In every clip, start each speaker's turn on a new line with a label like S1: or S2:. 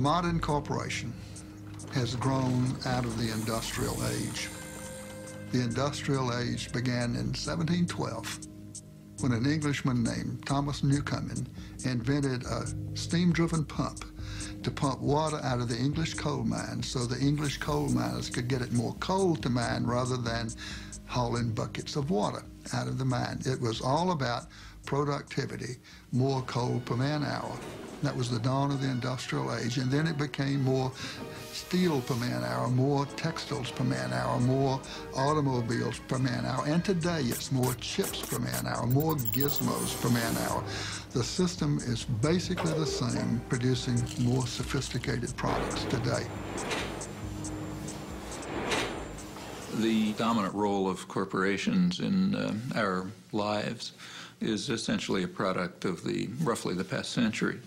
S1: modern corporation has grown out of the industrial age. The industrial age began in 1712 when an Englishman named Thomas Newcomen invented a steam-driven pump to pump water out of the English coal mines so the English coal miners could get it more coal to mine rather than hauling buckets of water out of the mine. It was all about productivity, more coal per man hour. That was the dawn of the industrial age, and then it became more steel per man hour, more textiles per man hour, more automobiles per man hour, and today it's more chips per man hour, more gizmos per man hour. The system is basically the same, producing more sophisticated products today.
S2: The dominant role of corporations in our lives is essentially a product of roughly the past century.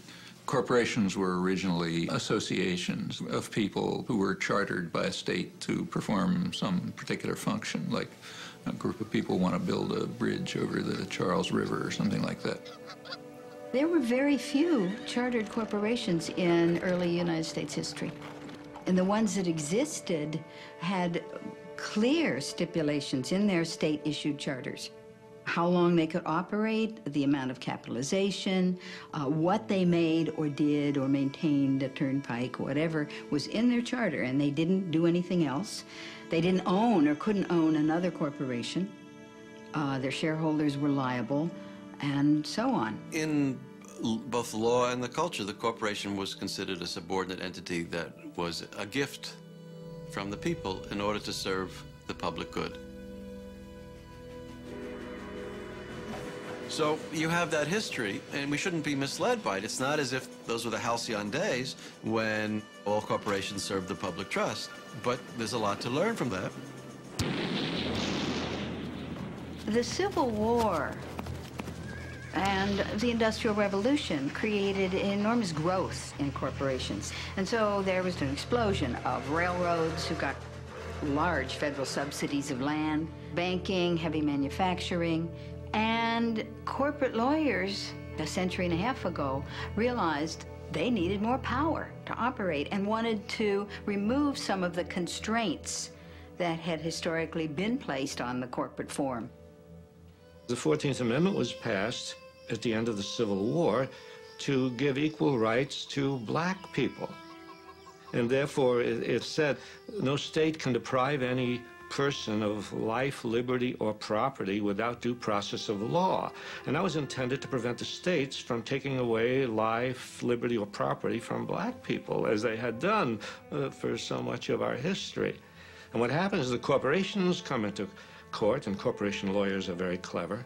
S2: Corporations were originally associations of people who were chartered by a state to perform some particular function, like a group of people want to build a bridge over the Charles River or something like that.
S3: There were very few chartered corporations in early United States history. And the ones that existed had clear stipulations in their state-issued charters. How long they could operate, the amount of capitalization, what they made or did or maintained, a turnpike, whatever, was in their charter, and they didn't do anything else. They didn't own or couldn't own another corporation. Their shareholders were liable, and so on.
S4: In both the law and the culture, the corporation was considered a subordinate entity that was a gift from the people in order to serve the public good. So you have that history, and we shouldn't be misled by it. It's not as if those were the halcyon days when all corporations served the public trust, but there's a lot to learn from that.
S3: The Civil War and the Industrial Revolution created enormous growth in corporations. And so there was an explosion of railroads who got large federal subsidies of land, banking, heavy manufacturing, and corporate lawyers a century and a half ago realized they needed more power to operate and wanted to remove some of the constraints that had historically been placed on the corporate form.
S5: The 14th Amendment was passed at the end of the Civil War to give equal rights to black people. And therefore, it said no state can deprive any person of life, liberty, or property without due process of law. And that was intended to prevent the states from taking away life, liberty, or property from black people, as they had done for so much of our history. And what happens is the corporations come into court, and corporation lawyers are very clever,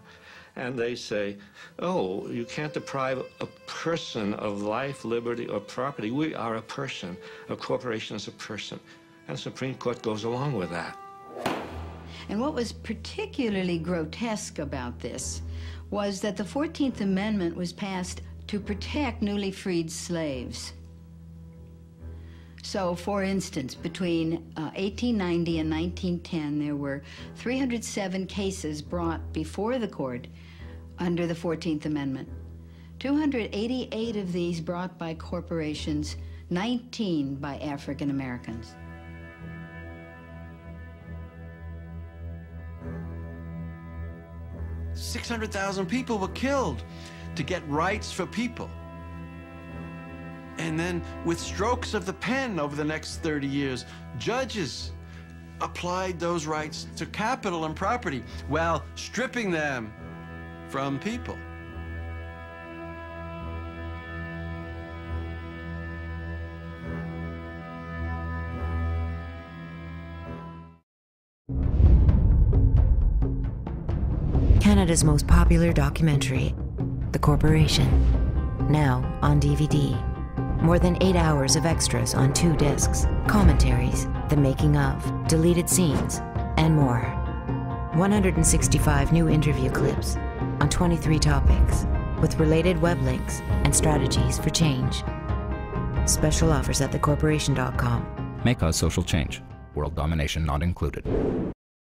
S5: and they say, oh, you can't deprive a person of life, liberty, or property. We are a person. A corporation is a person. And the Supreme Court goes along with that.
S3: And what was particularly grotesque about this was that the 14th Amendment was passed to protect newly freed slaves. So, for instance, between 1890 and 1910, there were 307 cases brought before the court under the 14th Amendment. 288 of these brought by corporations, 19 by African Americans.
S4: $600,000 people were killed to get rights for people. And then with strokes of the pen over the next 30 years, judges applied those rights to capital and property while stripping them from people.
S6: Canada's most popular documentary, The Corporation, now on DVD. More than 8 hours of extras on 2 discs, commentaries, the making of, deleted scenes, and more. 165 new interview clips on 23 topics, with related web links and strategies for change. Special offers at thecorporation.com.
S7: May cause social change. World domination not included.